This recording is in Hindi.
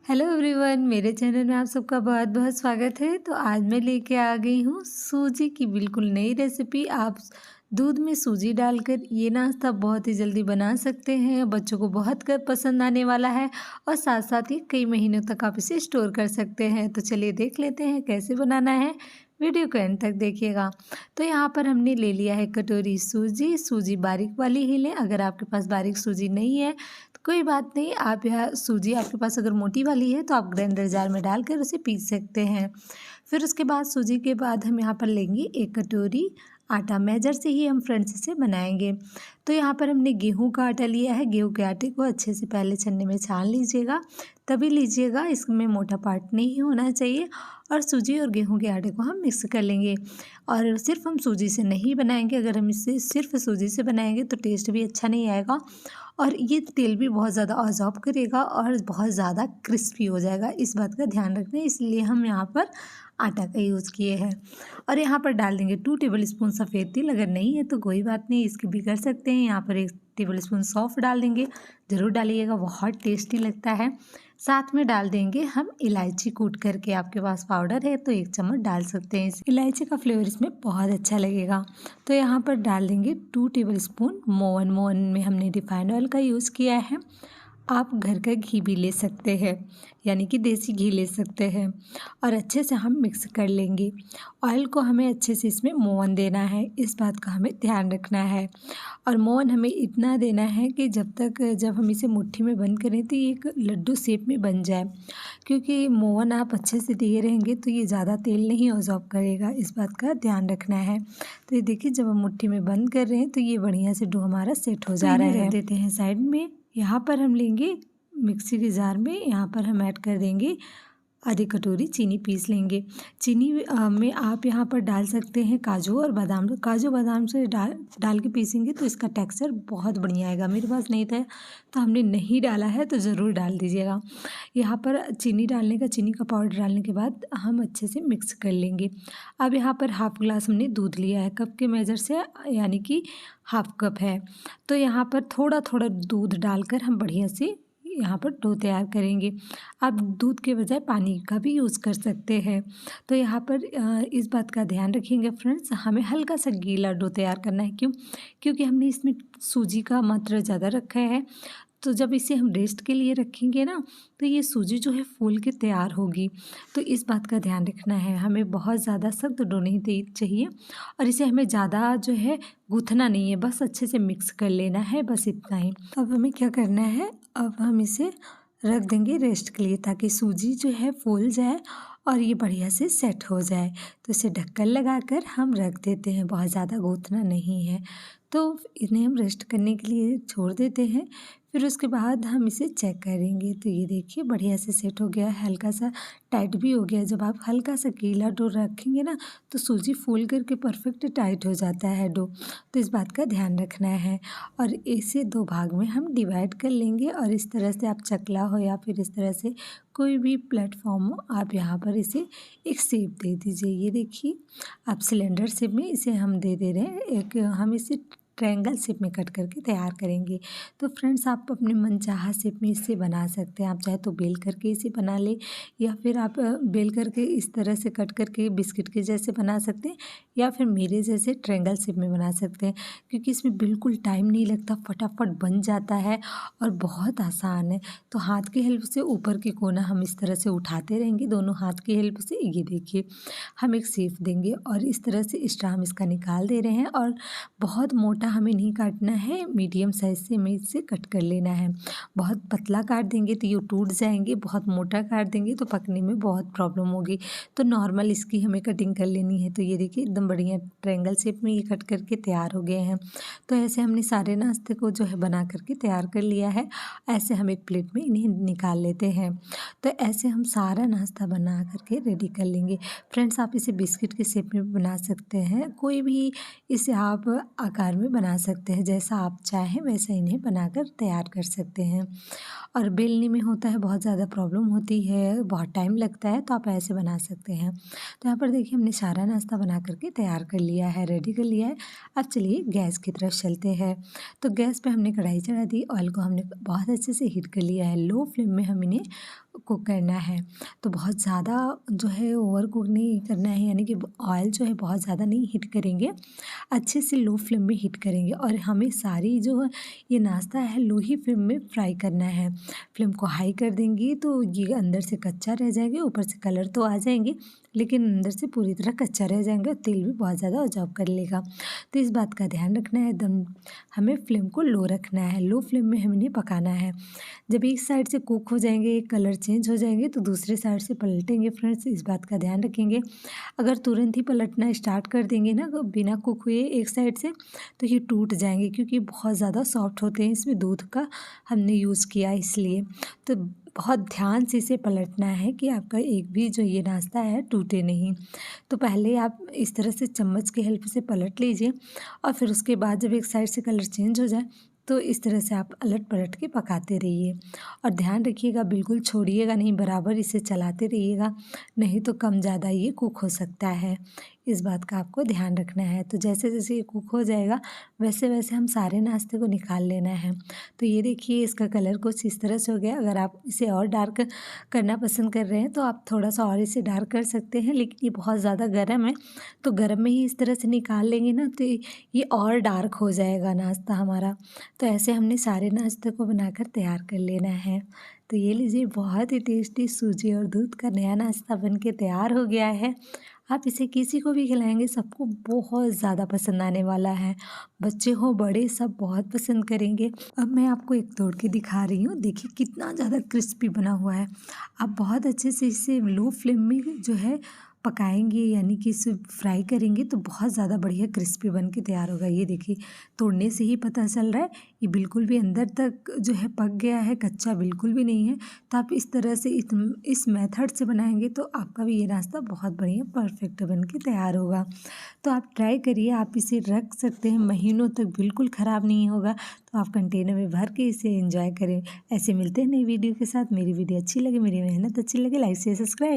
हेलो एवरीवन, मेरे चैनल में आप सबका बहुत बहुत स्वागत है। तो आज मैं लेके आ गई हूँ सूजी की बिल्कुल नई रेसिपी। आप दूध में सूजी डालकर ये नाश्ता बहुत ही जल्दी बना सकते हैं। बच्चों को बहुत पसंद आने वाला है और साथ साथ ही कई महीनों तक आप इसे स्टोर कर सकते हैं। तो चलिए देख लेते हैं कैसे बनाना है। वीडियो को एंड तक देखिएगा। तो यहाँ पर हमने ले लिया है कटोरी सूजी। सूजी बारीक वाली ही लें। अगर आपके पास बारीक सूजी नहीं है तो कोई बात नहीं, आप यहाँ सूजी आपके पास अगर मोटी वाली है तो आप ग्राइंडर जार में डालकर उसे पीस सकते हैं। फिर उसके बाद सूजी के बाद हम यहाँ पर लेंगे 1 कटोरी आटा। मेजर से ही हम फ्रेंड्स इसे बनाएंगे। तो यहाँ पर हमने गेहूं का आटा लिया है। गेहूं के आटे को अच्छे से पहले छन्ने में छान लीजिएगा, तभी लीजिएगा, इसमें मोटा पार्ट नहीं होना चाहिए। और सूजी और गेहूं के आटे को हम मिक्स कर लेंगे। और सिर्फ हम सूजी से नहीं बनाएंगे। अगर हम इसे सिर्फ सूजी से बनाएंगे तो टेस्ट भी अच्छा नहीं आएगा और ये तेल भी बहुत ज़्यादा अब्जॉर्ब करेगा और बहुत ज़्यादा क्रिस्पी हो जाएगा। इस बात का ध्यान रखना है, इसलिए हम यहाँ पर आटा का यूज़ किए हैं। और यहाँ पर डाल देंगे 2 टेबल स्पून सफ़ेद तिल। अगर नहीं है तो कोई बात नहीं, इसकी भी कर सकते हैं। यहाँ पर 1 टेबल स्पून सौंफ डाल देंगे। ज़रूर डालिएगा, बहुत टेस्टी लगता है। साथ में डाल देंगे हम इलायची कूट करके। आपके पास पाउडर है तो 1 चम्मच डाल सकते हैं। इस इलायची का फ्लेवर इसमें बहुत अच्छा लगेगा। तो यहाँ पर डाल देंगे 2 टेबल स्पून मोवन। मोवन में हमने रिफाइंड ऑयल का यूज़ किया है। आप घर का घी भी ले सकते हैं, यानी कि देसी घी ले सकते हैं। और अच्छे से हम मिक्स कर लेंगे। ऑयल को हमें अच्छे से इसमें मोवन देना है, इस बात का हमें ध्यान रखना है। और मोवन हमें इतना देना है कि जब हम इसे मुट्ठी में बंद करें तो ये एक लड्डू शेप में बन जाए। क्योंकि मोवन आप अच्छे से दिए रहेंगे तो ये ज़्यादा तेल नहीं ऑब्जॉर्ब करेगा, इस बात का ध्यान रखना है। तो ये देखिए, जब हम मुट्ठी में बंद कर रहे हैं तो ये बढ़िया से डो हमारा सेट हो जा रहा है। देते हैं साइड में। यहाँ पर हम लेंगे मिक्सी के जार में। यहाँ पर हम ऐड कर देंगे आधी कटोरी चीनी, पीस लेंगे। चीनी में आप यहाँ पर डाल सकते हैं काजू और बादाम। काजू बादाम से डाल के पीसेंगे तो इसका टेक्सचर बहुत बढ़िया आएगा। मेरे पास नहीं था तो हमने नहीं डाला है, तो ज़रूर डाल दीजिएगा। यहाँ पर चीनी का पाउडर डालने के बाद हम अच्छे से मिक्स कर लेंगे। अब यहाँ पर हाफ ग्लास हमने दूध लिया है, कप के मेजर से, यानी कि हाफ कप है। तो यहाँ पर थोड़ा थोड़ा दूध डालकर हम बढ़िया से यहाँ पर डो तैयार करेंगे। आप दूध के बजाय पानी का भी यूज़ कर सकते हैं। तो यहाँ पर इस बात का ध्यान रखेंगे फ्रेंड्स, हमें हल्का सा गीला डो तैयार करना है। क्योंकि हमने इसमें सूजी का मात्रा ज़्यादा रखा है। तो जब इसे हम रेस्ट के लिए रखेंगे ना, तो ये सूजी जो है फूल के तैयार होगी। तो इस बात का ध्यान रखना है, हमें बहुत ज़्यादा सख्त डो नहीं चाहिए। और इसे हमें ज़्यादा जो है गूँथना नहीं है, बस अच्छे से मिक्स कर लेना है, बस इतना ही। अब हमें क्या करना है, अब हम इसे रख देंगे रेस्ट के लिए, ताकि सूजी जो है फूल जाए और ये बढ़िया से सेट हो जाए। तो इसे ढक्कन लगाकर हम रख देते हैं, बहुत ज़्यादा गूँथना नहीं है। तो इन्हें हम रेस्ट करने के लिए छोड़ देते हैं। फिर उसके बाद हम इसे चेक करेंगे। तो ये देखिए, बढ़िया से सेट हो गया है, हल्का सा टाइट भी हो गया। जब आप हल्का सा गीला डो रखेंगे ना तो सूजी फूल करके परफेक्ट टाइट हो जाता है डो। तो इस बात का ध्यान रखना है। और इसे 2 भाग में हम डिवाइड कर लेंगे। और इस तरह से आप चकला हो या फिर इस तरह से कोई भी प्लेटफॉर्म हो, आप यहाँ पर इसे एक शेप दे दीजिए। ये देखिए, आप सिलेंडर शेप में इसे हम दे रहे हैं। एक हम इसे ट्रायंगल शेप में कट करके तैयार करेंगे। तो फ्रेंड्स, आप अपने मनचाहा शेप में इसे बना सकते हैं। आप चाहे तो बेल करके इसे बना लें, या फिर आप बेल करके इस तरह से कट करके बिस्किट के जैसे बना सकते हैं, या फिर मेरे जैसे ट्रायंगल शेप में बना सकते हैं। क्योंकि इसमें बिल्कुल टाइम नहीं लगता, फटाफट बन जाता है और बहुत आसान है। तो हाथ की हेल्प से ऊपर के कोना हम इस तरह से उठाते रहेंगे, दोनों हाथ की हेल्प से। ये देखिए, हम एक शेप देंगे और इस तरह से एक्स्ट्रा हम इसका निकाल दे रहे हैं। और बहुत मोटा हमें नहीं काटना है, मीडियम साइज से हमें इसे कट कर लेना है। बहुत पतला काट देंगे तो ये टूट जाएंगे, बहुत मोटा काट देंगे तो पकने में बहुत प्रॉब्लम होगी। तो नॉर्मल इसकी हमें कटिंग कर लेनी है। तो ये देखिए, एकदम बढ़िया ट्रायंगल शेप में ये कट करके तैयार हो गए हैं। तो ऐसे हमने सारे नाश्ते को जो है बना करके तैयार कर लिया है। ऐसे हम एक प्लेट में इन्हें निकाल लेते हैं। तो ऐसे हम सारा नाश्ता बना करके रेडी कर लेंगे। फ्रेंड्स, आप इसे बिस्किट के शेप में बना सकते हैं, कोई भी इसे आप आकार में बना सकते हैं, जैसा आप चाहें वैसा इन्हें बनाकर तैयार कर सकते हैं। और बेलने में होता है बहुत ज़्यादा प्रॉब्लम होती है, बहुत टाइम लगता है, तो आप ऐसे बना सकते हैं। तो यहाँ पर देखिए, हमने सारा नाश्ता बना करके तैयार कर लिया है, रेडी कर लिया है। अब चलिए गैस की तरफ चलते हैं। तो गैस पे हमने कढ़ाई चढ़ा दी, ऑयल को हमने बहुत अच्छे से हीट कर लिया है। लो फ्लेम में हम इन्हें कुक करना है। तो बहुत ज़्यादा जो है ओवर कुक नहीं करना है, यानी कि ऑयल जो है बहुत ज़्यादा नहीं हीट करेंगे, अच्छे से लो फ्लेम में हीट करेंगे। और हमें सारी जो है ये नाश्ता है लो ही फ्लेम में फ्राई करना है। फ्लेम को हाई कर देंगी तो ये अंदर से कच्चा रह जाएंगे, ऊपर से कलर तो आ जाएंगे लेकिन अंदर से पूरी तरह कच्चा रह जाएंगे और तेल भी बहुत ज़्यादा ऑब्जॉर्ब कर लेगा। तो इस बात का ध्यान रखना है, एकदम हमें फ्लेम को लो रखना है, लो फ्लेम में हमें पकाना है। जब एक साइड से कुक हो जाएंगे, कलर चेंज हो जाएंगे तो दूसरे साइड से पलटेंगे फ्रेंड्स, इस बात का ध्यान रखेंगे। अगर तुरंत ही पलटना स्टार्ट कर देंगे ना बिना कुक हुए एक साइड से, तो ये टूट जाएंगे क्योंकि बहुत ज़्यादा सॉफ्ट होते हैं, इसमें दूध का हमने यूज़ किया इसलिए। तो बहुत ध्यान से इसे पलटना है कि आपका एक भी जो ये नाश्ता है टूटे नहीं। तो पहले आप इस तरह से चम्मच की हेल्प से पलट लीजिए और फिर उसके बाद जब एक साइड से कलर चेंज हो जाए तो इस तरह से आप अलट पलट के पकाते रहिए। और ध्यान रखिएगा, बिल्कुल छोड़िएगा नहीं, बराबर इसे चलाते रहिएगा, नहीं तो कम ज़्यादा ये कुक हो सकता है। इस बात का आपको ध्यान रखना है। तो जैसे जैसे ये कुक हो जाएगा वैसे वैसे हम सारे नाश्ते को निकाल लेना है। तो ये देखिए इसका कलर कुछ इस तरह से हो गया। अगर आप इसे और डार्क करना पसंद कर रहे हैं तो आप थोड़ा सा और इसे डार्क कर सकते हैं, लेकिन ये बहुत ज़्यादा गर्म है तो गर्म में ही इस तरह से निकाल लेंगे ना तो ये और डार्क हो जाएगा नाश्ता हमारा। तो ऐसे हमने सारे नाश्ते को बनाकर तैयार कर लेना है। तो ये लीजिए, बहुत ही टेस्टी सूजी और दूध का नया नाश्ता बन के तैयार हो गया है। आप इसे किसी को भी खिलाएंगे सबको बहुत ज़्यादा पसंद आने वाला है, बच्चे हो बड़े सब बहुत पसंद करेंगे। अब मैं आपको एक तोड़ के दिखा रही हूँ, देखिए कितना ज़्यादा क्रिस्पी बना हुआ है। आप बहुत अच्छे से इसे लो फ्लेम में जो है पकाएंगे, यानी कि इसे फ्राई करेंगे तो बहुत ज़्यादा बढ़िया क्रिस्पी बन के तैयार होगा। ये देखिए तोड़ने से ही पता चल रहा है ये बिल्कुल भी अंदर तक जो है पक गया है, कच्चा बिल्कुल भी नहीं है। तो आप इस तरह से इस मेथड से बनाएंगे तो आपका भी ये नाश्ता बहुत बढ़िया परफेक्ट बन के तैयार होगा। तो आप ट्राई करिए, आप इसे रख सकते हैं महीनों तक, बिल्कुल ख़राब नहीं होगा। तो आप कंटेनर में भर के इसे एंजॉय करें। ऐसे मिलते हैं नई वीडियो के साथ। मेरी वीडियो अच्छी लगे, मेरी मेहनत अच्छी लगे, लाइक शेयर सब्सक्राइब।